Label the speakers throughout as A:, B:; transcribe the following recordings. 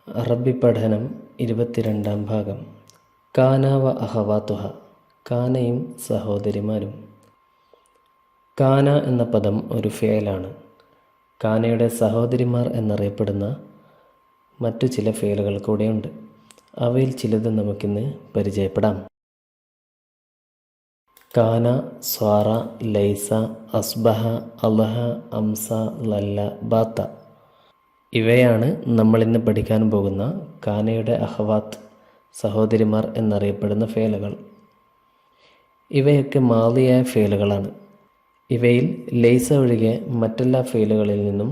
A: അറബി പഠനം 22-ാം ഭാഗം. കാന വ അഹവാതുഹ, കാനയും സഹോദരിമാരും. കാന എന്ന പദം ഒരു ഫേലാണ്. കാനയുടെ സഹോദരിമാർ എന്നറിയപ്പെടുന്ന മറ്റു ചില ഫേലുകൾ കൂടെയുണ്ട്. അവയിൽ ചിലത് നമുക്കിന്ന് പരിചയപ്പെടാം. കാന, സ്വാറ, ലൈസ, അസ്ബഹ, അൽഹ, അംസ, ലല്ല, ബാത്ത. ഇവയാണ് നമ്മളിന്ന് പഠിക്കാൻ പോകുന്ന കാനയുടെ അഹവാത്ത്, സഹോദരിമാർ എന്നറിയപ്പെടുന്ന ഫേലുകൾ. ഇവയൊക്കെ മാദിയായ ഫേലുകളാണ്. ഇവയിൽ ലൈസ ഒഴികെ മറ്റെല്ലാ ഫേലുകളിൽ നിന്നും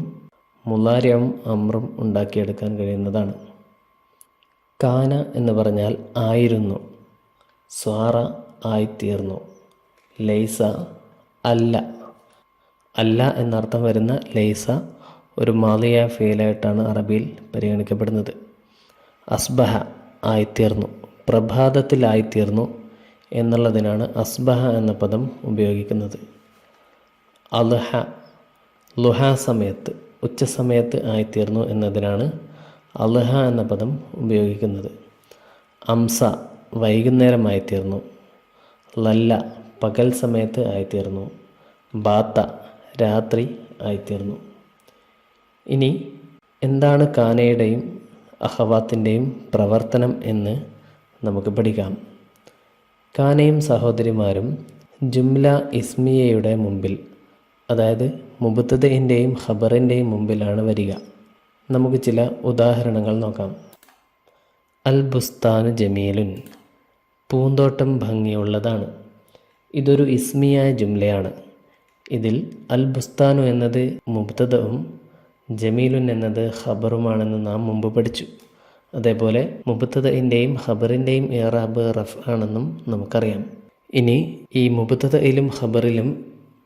A: മുലാരിയും അമ്രും ഉണ്ടാക്കിയെടുക്കാൻ കഴിയുന്നതാണ്. കാന എന്ന് പറഞ്ഞാൽ ആയിരുന്നു, സ്വാറ ആയിത്തീർന്നു, ലൈസ അല്ല. അല്ല എന്നർത്ഥം വരുന്ന ലൈസ ഒരു മാദിയായ ഫേലായിട്ടാണ് അറബിയിൽ പരിഗണിക്കപ്പെടുന്നത്. അസ്ബഹ ആയിത്തീർന്നു, പ്രഭാതത്തിലായിത്തീർന്നു എന്നുള്ളതിനാണ് അസ്ബഹ എന്ന പദം ഉപയോഗിക്കുന്നത്. അൽഹ, ലുഹ സമയത്ത്, ഉച്ചസമയത്ത് ആയിത്തീർന്നു എന്നതിനാണ് അൽഹ എന്ന പദം ഉപയോഗിക്കുന്നത്. അംസ, വൈകുന്നേരമായിത്തീർന്നു. ലല്ല, പകൽ സമയത്ത് ആയിത്തീർന്നു. ബാത്ത, രാത്രി ആയിത്തീർന്നു. ഇനി എന്താണ് കാനയുടെയും അഹവാത്തിൻ്റെയും പ്രവർത്തനം എന്ന് നമുക്ക് പഠിക്കാം. കാനയും സഹോദരിമാരും ജുംല ഇസ്മിയയുടെ മുമ്പിൽ, അതായത് മുബ്തദഇൻ്റെയും ഖബറിൻ്റെയും മുമ്പിലാണ് വരിക. നമുക്ക് ചില ഉദാഹരണങ്ങൾ നോക്കാം. അൽ ബുസ്താനു ജമീലുൻ, പൂന്തോട്ടം ഭംഗിയുള്ളതാണ്. ഇതൊരു ഇസ്മിയായ ജുംലയാണ്. ഇതിൽ അൽ ബുസ്താനു എന്നത് മുബ്തദഉം ജമീലുൻ എന്നത് ഖബറുമാണെന്ന് നാം മുമ്പ് പഠിച്ചു. അതേപോലെ മുബ്തദഇൻ്റെയും ഖബറിൻ്റെയും ഇറാബ് റഫ് ആണെന്നും നമുക്കറിയാം. ഇനി ഈ മുബ്തദയിലും ഖബറിലും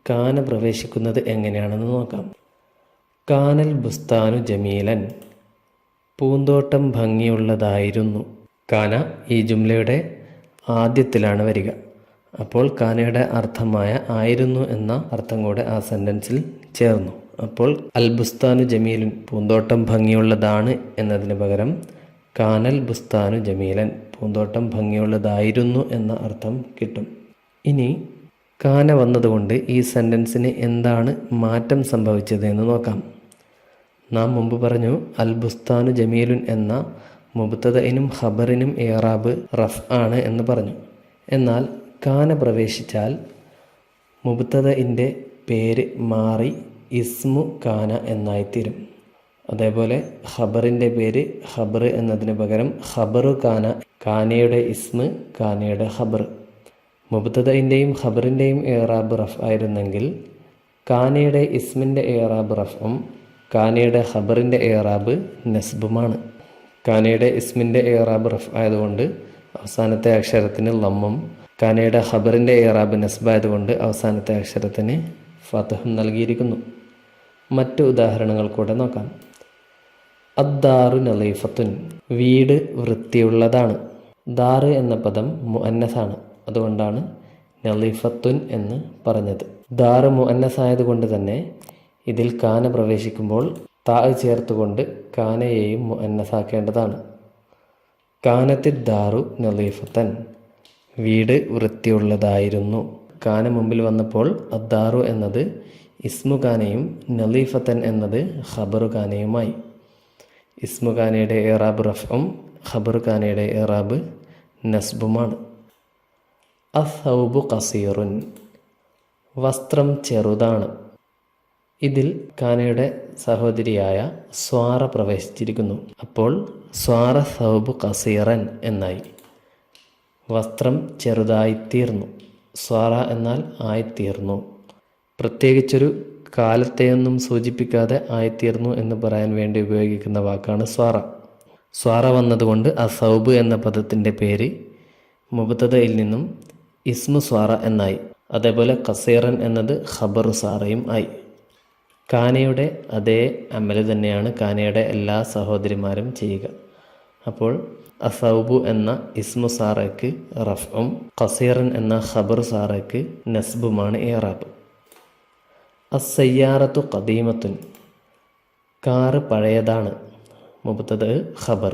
A: കാന പ്രവേശിക്കുന്നത് എങ്ങനെയാണെന്ന് നോക്കാം. കാനൽ ബുസ്താനു ജമീലൻ, പൂന്തോട്ടം ഭംഗിയുള്ളതായിരുന്നു. കാന ഈ ജുംലയുടെ ആദ്യത്തിലാണ് വരിക. അപ്പോൾ കാനയുടെ അർത്ഥമായ ആയിരുന്നു എന്ന അർത്ഥം കൂടെ ആ സെൻറ്റൻസിൽ ചേർന്നു. അപ്പോൾ അൽ ബുസ്താനു ജമീലുൻ, പൂന്തോട്ടം ഭംഗിയുള്ളതാണ് എന്നതിന് പകരം കാനൽ ബുസ്താനു ജമീലൻ, പൂന്തോട്ടം ഭംഗിയുള്ളതായിരുന്നു എന്ന അർത്ഥം കിട്ടും. ഇനി കാന വന്നതുകൊണ്ട് ഈ സെൻറ്റൻസിന് എന്താണ് മാറ്റം സംഭവിച്ചത് എന്ന് നോക്കാം. നാം മുമ്പ് പറഞ്ഞു അൽ ബുസ്താനു ജമീലുൻ എന്ന മുബ്തദഇനും ഖബറിനും ഇറാബ് റഫ് ആണ് എന്ന് പറഞ്ഞു. എന്നാൽ കാന പ്രവേശിച്ചാൽ മുബ്തദഇൻ്റെ പേര് മാറി ഇസ്മു കാന എന്നായിത്തീരും. അതേപോലെ ഖബറിൻ്റെ പേര് ഖബർ എന്നതിന് പകരം ഖബറു കാന, കാനയുടെ ഇസ്മ്, കാനയുടെ ഖബർ. മുബ്തദഇൻ്റെയും ഖബറിൻ്റെയും ഇറാബ് റഫ് ആയിരുന്നെങ്കിൽ കാനയുടെ ഇസ്മിൻ്റെ ഇറാബ് റഫും കാനയുടെ ഖബറിൻ്റെ ഇറാബ് നസ്ബുമാണ്. കാനയുടെ ഇസ്മിൻ്റെ ഇറാബ് റഫ് ആയതുകൊണ്ട് അവസാനത്തെ അക്ഷരത്തിന് ലമ്മും, കാനയുടെ ഖബറിൻ്റെ ഇറാബ് നസ്ബായതുകൊണ്ട് അവസാനത്തെ അക്ഷരത്തിന് ഫതഹും നൽകിയിരിക്കുന്നു. മറ്റു ഉദാഹരണങ്ങൾ കൂടെ നോക്കാം. അദ്ദാറു നളീഫത്തുൻ, വീട് വൃത്തിയുള്ളതാണ്. ദാറ് എന്ന പദം മുഅന്നസാണ്, അതുകൊണ്ടാണ് നളീഫത്തുൻ എന്ന് പറഞ്ഞത്. ദാറ് മുഅന്നസായതുകൊണ്ട് തന്നെ ഇതിൽ കാന പ്രവേശിക്കുമ്പോൾ താ ചേർത്തുകൊണ്ട് കാനയെയും മുഅന്നസാക്കേണ്ടതാണ്. കാനത്തിദ് ദാറു നളീഫത്തൻ, വീട് വൃത്തിയുള്ളതായിരുന്നു. കാന മുമ്പിൽ വന്നപ്പോൾ അദ്ദാറു എന്നത് ഇസ്മു കാനയും നളീഫത്തൻ എന്നത് ഖബറു കാനയുമായി. ഇസ്മു കാനയുടെ ഇറാബ് റഫും ഖബറു കാനയുടെ ഇറാബ് നസ്ബുമാണ്. അസ്സൗബു ഖസീറുൻ, വസ്ത്രം ചെറുതാണ്. ഇതിൽ കാനയുടെ സഹോദരിയായ സ്വാറ പ്രവേശിച്ചിരിക്കുന്നു. അപ്പോൾ സ്വാറ സൗബു ഖസീറൻ എന്നായി. വസ്ത്രം ചെറുതായിത്തീർന്നു. സ്വാറ എന്നാൽ ആയിത്തീർന്നു. പ്രത്യേകിച്ചൊരു കാലത്തെയൊന്നും സൂചിപ്പിക്കാതെ ആയിത്തീർന്നു എന്ന് പറയാൻ വേണ്ടി ഉപയോഗിക്കുന്ന വാക്കാണ് സ്വാറ. സ്വാറ വന്നതുകൊണ്ട് അസൗബ് എന്ന പദത്തിൻ്റെ പേര് മുബ്തദയിൽ നിന്നും ഇസ്മു സ്വാറ എന്നായി. അതേപോലെ ഖസീറൻ എന്നത് ഖബറു സാറയും ആയി. കാനയുടെ അതേ അമല് തന്നെയാണ് കാനയുടെ എല്ലാ സഹോദരിമാരും ചെയ്യുക. അപ്പോൾ അസൗബു എന്ന ഇസ്മു സാറയ്ക്ക് റഫും ഖസീറൻ എന്ന ഖബറു സാറയ്ക്ക് നസ്ബുമാണ് ഇറാബ്. അസ്സയ്യാറത്തു ഖദീമത്തുൻ, കാറ് പഴയതാണ്. മുബ്തദ ഖബർ,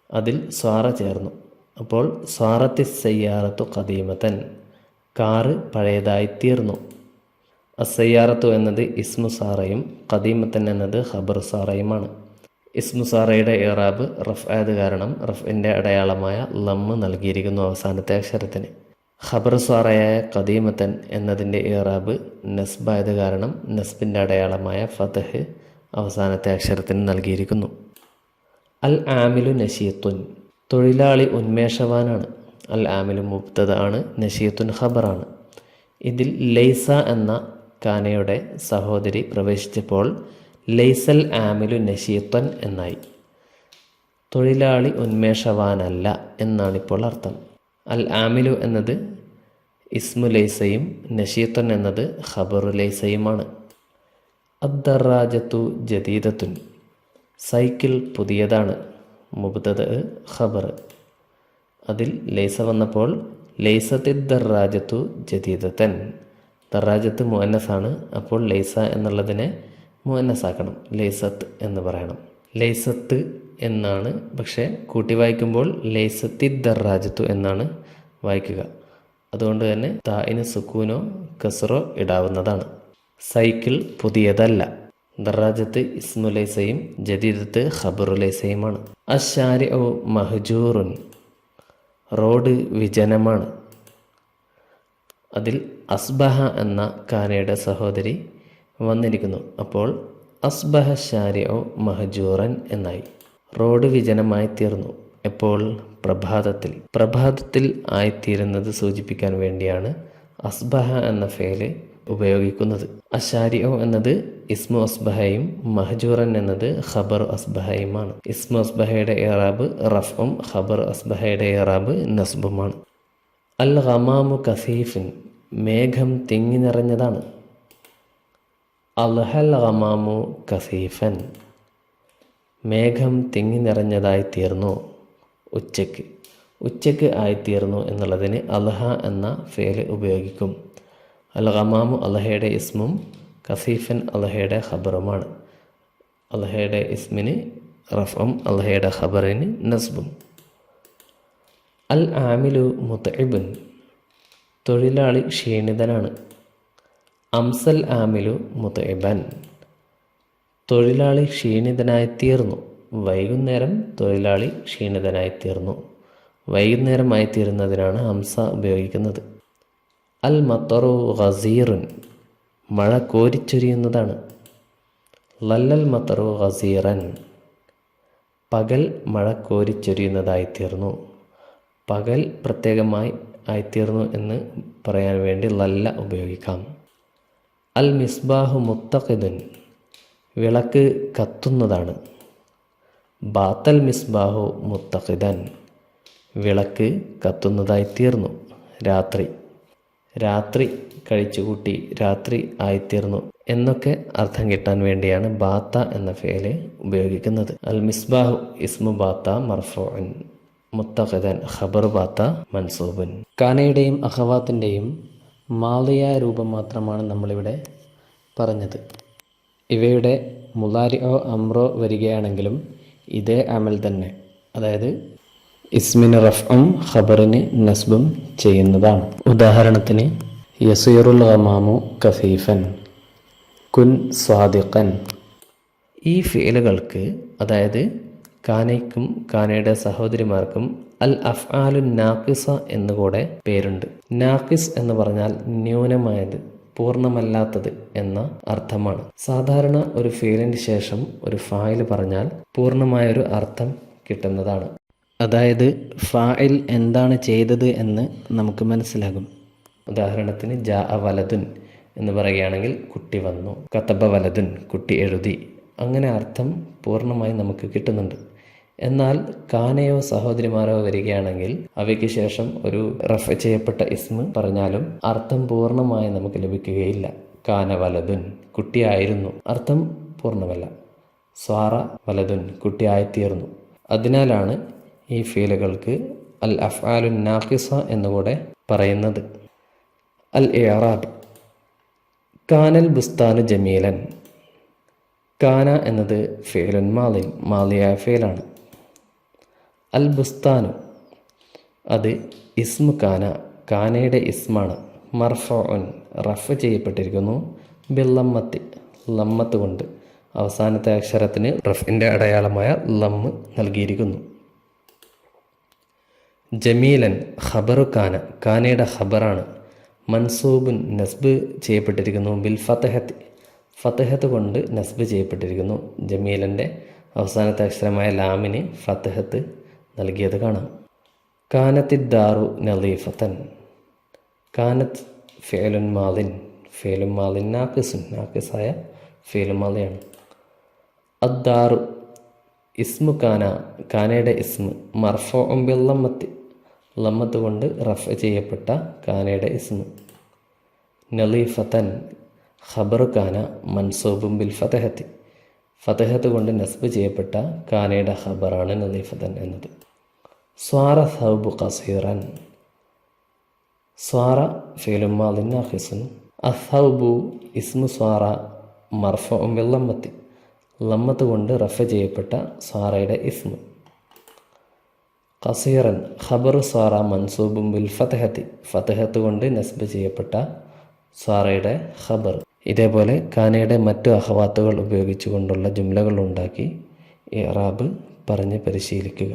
A: അതിൽ സ്വാറ ചേർന്നു. അപ്പോൾ സ്വാറത്തി സയ്യാറത്തു ഖദീമത്തൻ, കാറ് പഴയതായിത്തീർന്നു. അസയ്യാറത്തു എന്നത് ഇസ്മു സാറയും ഖദീമത്തൻ എന്നത് ഖബർ സാറയുമാണ്. ഇസ്മു സാറയുടെ ഇറാബ് റഫ് ആയത് കാരണം റഫിൻ്റെ അടയാളമായ ലമ്മ് നൽകിയിരിക്കുന്നു അവസാനത്തെ അക്ഷരത്തിന്. ഖബർ സാറയായ ഖദീമത്തൻ എന്നതിൻ്റെ ഇറാബ് നസ്ബായത് കാരണം നസ്ബിൻ്റെ അടയാളമായ ഫതഹ് അവസാനത്തെ അക്ഷരത്തിന് നൽകിയിരിക്കുന്നു. അൽ ആമിലു നശീത്തുൻ, തൊഴിലാളി ഉന്മേഷവാനാണ്. അൽ ആമിലു മുബ്തദ ആണ്, നശീത്തുൻ ഖബറാണ്. ഇതിൽ ലൈസ എന്ന കാനയുടെ സഹോദരി പ്രവേശിച്ചപ്പോൾ ലൈസൽ ആമിലു നശീത്തൻ എന്നായി. തൊഴിലാളി ഉന്മേഷവാനല്ല എന്നാണിപ്പോൾ അർത്ഥം. അൽ ആമിലു എന്നത് ഇസ്മു ലൈസയും നശീത്തൻ എന്നത് ഖബറു ലൈസയുമാണ്. അദ്ദറാജത്തു ജദീദത്തുൻ, സൈക്കിൾ പുതിയതാണ്. മുബ്തദ ഖബർ, അതിൽ ലൈസ വന്നപ്പോൾ ലൈസത്തിദ്ദറാജത്തു ജദീദത്തൻ. ദറാജത്ത് മുഅന്നസാണ്, അപ്പോൾ ലൈസ എന്നുള്ളതിനെ മുഅന്നസാക്കണം, ലൈസത്ത് എന്ന് പറയണം. ലൈസത്ത് എന്നാണ്, പക്ഷേ കൂട്ടി വായിക്കുമ്പോൾ ലൈസത്തിദ്ദറാജത്തു എന്നാണ് വായിക്കുക. അതുകൊണ്ട് തന്നെ താഇന് സുക്കൂനോ കസ്റോ ഇടാവുന്നതാണ്. സൈക്കിൾ പുതിയതല്ല. ദറാജത്ത് ഇസ്മുലൈസയും ജദീദത്ത് ഖബറുലൈസയുമാണ്. അശ്ശാരിഉ മഹ്ജൂറുൻ, റോഡ് വിജനമാണ്. അതിൽ അസ്ബഹ എന്ന കാനയുടെ സഹോദരി വന്നിരിക്കുന്നു. അപ്പോൾ അസ്ബഹ ശാരിഉ മഹ്ജൂറൻ എന്നായി. റോഡ് വിജനമായി തീർന്നു. എപ്പോൾ? പ്രഭാതത്തിൽ. പ്രഭാതത്തിൽ ആയിത്തീരുന്നത് സൂചിപ്പിക്കാൻ വേണ്ടിയാണ് അസ്ബഹ എന്ന ഫേല് ഉപയോഗിക്കുന്നത്. അശാരിഉ എന്നത് ഇസ്മു അസ്ബഹയും മഹ്ജൂറൻ എന്നത് ഖബർ അസ്ബഹയുമാണ്. ഇസ്മു അസ്ബഹയുടെ ഇറാബ് റഫ്ഉം ഖബർ അസ്ബഹയുടെ ഇറാബ് നസ്ബുമാണ്. അൽ ഗമാമു കസീഫിൻ, മേഘം തിങ്ങി നിറഞ്ഞതാണ്. അൽഹൽ ഗമാമു കസീഫൻ, മേഘം തിങ്ങി നിറഞ്ഞതായി തീർന്നു. ഉച്ചയ്ക്ക് ആയിത്തീർന്നു എന്നുള്ളതിന് അൽഹ എന്ന ഫേല് ഉപയോഗിക്കും. അൽ ഗമാമു അൽഹയുടെ ഇസ്മും കസീഫൻ അൽഹയുടെ ഖബറുമാണ്. അൽഹയുടെ ഇസ്മിന് റഫും അൽഹയുടെ ഖബറിന് നസ്ബും. അൽ ആമിലു മുത്ഇബുൻ, തൊഴിലാളി ക്ഷീണിതനാണ്. അംസൽ ആമിലു മുത്ഇബൻ, തൊഴിലാളി ക്ഷീണിതനായിത്തീർന്നു. വൈകുന്നേരം തൊഴിലാളി ക്ഷീണിതനായിത്തീർന്നു. വൈകുന്നേരമായിത്തീരുന്നതിനാണ് ഹംസ ഉപയോഗിക്കുന്നത്. അൽ മത്തറു ഗസീറുൻ, മഴ കോരിച്ചൊരിയുന്നതാണ്. ലല്ലൽ മത്തറു ഗസീറൻ, പകൽ മഴ കോരിച്ചൊരിയുന്നതായിത്തീർന്നു. പകൽ പ്രത്യേകമായി ആയിത്തീർന്നു എന്ന് പറയാൻ വേണ്ടി ലല്ല ഉപയോഗിക്കാം. അൽ മിസ്ബാഹു മുത്തഖിദുൻ, വിളക്ക് കത്തുന്നതാണ്. ബാത്തൽ മിസ്ബാഹു മുത്തഖിദൻ, വിളക്ക് കത്തുന്നതായിത്തീർന്നു. രാത്രി കഴിച്ചുകൂട്ടി രാത്രി ആയിത്തീർന്നു എന്നൊക്കെ അർത്ഥം കിട്ടാൻ വേണ്ടിയാണ് ബാത്ത എന്ന ഫേല് ഉപയോഗിക്കുന്നത്. അൽ മിസ്ബാഹു ഇസ്മു ബാത്ത മർഫൂഉൻ, മുത്തഖിദൻ ഖബർ ബാത്ത മൻസൂബുൻ. കാനയുടെയും അഖവാത്തിൻ്റെയും മാളിയ രൂപം മാത്രമാണ് നമ്മളിവിടെ പറഞ്ഞത്. ഇവയുടെ മുലാരിഒ അമ്രോ വരികയാണെങ്കിലും ഇതേ അമൽ തന്നെ, അതായത് ഇസ്മിന് റഫ്ഉം ഖബറിന് നസ്ബും ചെയ്യുന്നതാണ്. ഉദാഹരണത്തിന് യസീറുൽ ഗമാമു കഫീഫൻ, കുൻ സ്വാദിഖൻ. ഈ ഫീലുകൾക്ക്, അതായത് കാനയ്ക്കും കാനയുടെ സഹോദരിമാർക്കും അൽ അഫ്ആലു നാഖിസ എന്നുകൂടെ പേരുണ്ട്. നാഖിസ് എന്ന് പറഞ്ഞാൽ ന്യൂനമായത്, പൂർണ്ണമല്ലാത്തത് എന്ന അർത്ഥമാണ്. സാധാരണ ഒരു ഫീലിന് ശേഷം ഒരു ഫായിൽ പറഞ്ഞാൽ പൂർണ്ണമായൊരു അർത്ഥം കിട്ടുന്നതാണ്. അതായത് ഫായിൽ എന്താണ് ചെയ്തത് എന്ന് നമുക്ക് മനസ്സിലാകും. ഉദാഹരണത്തിന് ജാ വലതുൻ എന്ന് പറയുകയാണെങ്കിൽ കുട്ടി വന്നു, കതബ വലതുൻ കുട്ടി എഴുതി, അങ്ങനെ അർത്ഥം പൂർണ്ണമായി നമുക്ക് കിട്ടുന്നുണ്ട്. എന്നാൽ കാനയോ സഹോദരിമാരോ വരികയാണെങ്കിൽ അവയ്ക്ക് ശേഷം ഒരു റഫ് ചെയ്യപ്പെട്ട ഇസ്മ പറഞ്ഞാലും അർത്ഥം പൂർണ്ണമായി നമുക്ക് ലഭിക്കുകയില്ല. കാന വലതുൻ കുട്ടിയായിരുന്നു, അർത്ഥം പൂർണ്ണമല്ല. സ്വാറ വലതുൻ കുട്ടിയായിത്തീർന്നു. അതിനാലാണ് ഈ ഫീലുകൾക്ക് അൽ അഫ്ആലുൻ നാഖിസ എന്നുകൂടെ പറയുന്നത്. അൽ ഇഅറാബ്, കാനൽ ബുസ്താനു ജമീലൻ, കാന എന്നത് ഫേലുൻ മാലിൻ, മാലിയായ ഫേലാണ്. അൽ ബുസ്താനു അത് ഇസ്മു കാന, കാനയുടെ ഇസ്മാണ്. മർഫുൻ റഫ് ചെയ്യപ്പെട്ടിരിക്കുന്നു. ബില്ലമ്മത്തി ലമ്മത്ത് കൊണ്ട്, അവസാനത്തെ അക്ഷരത്തിന് റഫിൻ്റെ അടയാളമായ ലമ്മ് നൽകിയിരിക്കുന്നു. ജമീലൻ ഖബറു കാന, കാനയുടെ ഖബറാണ്. മൻസൂബുൻ നസ്ബ് ചെയ്യപ്പെട്ടിരിക്കുന്നു. ബിൽ ഫതഹത്തി ഫതഹത്ത് കൊണ്ട് നസ്ബ് ചെയ്യപ്പെട്ടിരിക്കുന്നു. ജമീലൻ്റെ അവസാനത്തെ അക്ഷരമായ ലാമിന് ഫതഹത്ത് നൽകിയത് കാണാം. കാനത്തി ദാറു നളീഫത്തൻ, കാനത്ത് ഫേലുൻ മാലിൻ, ഫേലുൻ മാലിൻ നാക്കിസുൻ, നാക്കിസായ ഫേലുൻ മാലിയാണ്. അദ്ദാറു ഇസ്മു കാന, കാനയുടെ ഇസ്മ്. മർഫൂഉൻ ബിൽ ലമ്മത്തി ലമ്മത്ത് കൊണ്ട് റഫ് ചെയ്യപ്പെട്ട കാനയുടെ ഇസ്മ്. നളീഫത്തൻ ഖബറു കാന മൻസൂബും ബിൽ ഫതഹത്തി ഫതഹത്ത് കൊണ്ട് നസ്ബ് ചെയ്യപ്പെട്ട കാനയുടെ ഖബറാണ് നളീഫത്തൻ എന്നത്. സ്വാറ സൗബു ഖസീറൻ, സ്വാറ ഫീലുൻ മാദിൻ നാഖിസുൻ. അസൗബു ഇസ്മു സ്വാറ മർഫൂഉൻ ബിൽ ലമ്മത്തി ലമ്മത്ത് കൊണ്ട് റഫ് ചെയ്യപ്പെട്ട സ്വാറയുടെ ഇസ്മ്. ഖസീറൻ ഖബറു സ്വാറ മൻസൂബും ബിൽ ഫതഹത്തി ഫതഹത്ത് കൊണ്ട് നസ്ബ് ചെയ്യപ്പെട്ട സ്വാറയുടെ ഖബർ. ഇതേപോലെ കാനയുടെ മറ്റു അഖവാത്തുകൾ ഉപയോഗിച്ചുകൊണ്ടുള്ള ജുംലകൾ ഉണ്ടാക്കി ഇഅ്റാബ് പറഞ്ഞ് പരിശീലിക്കുക.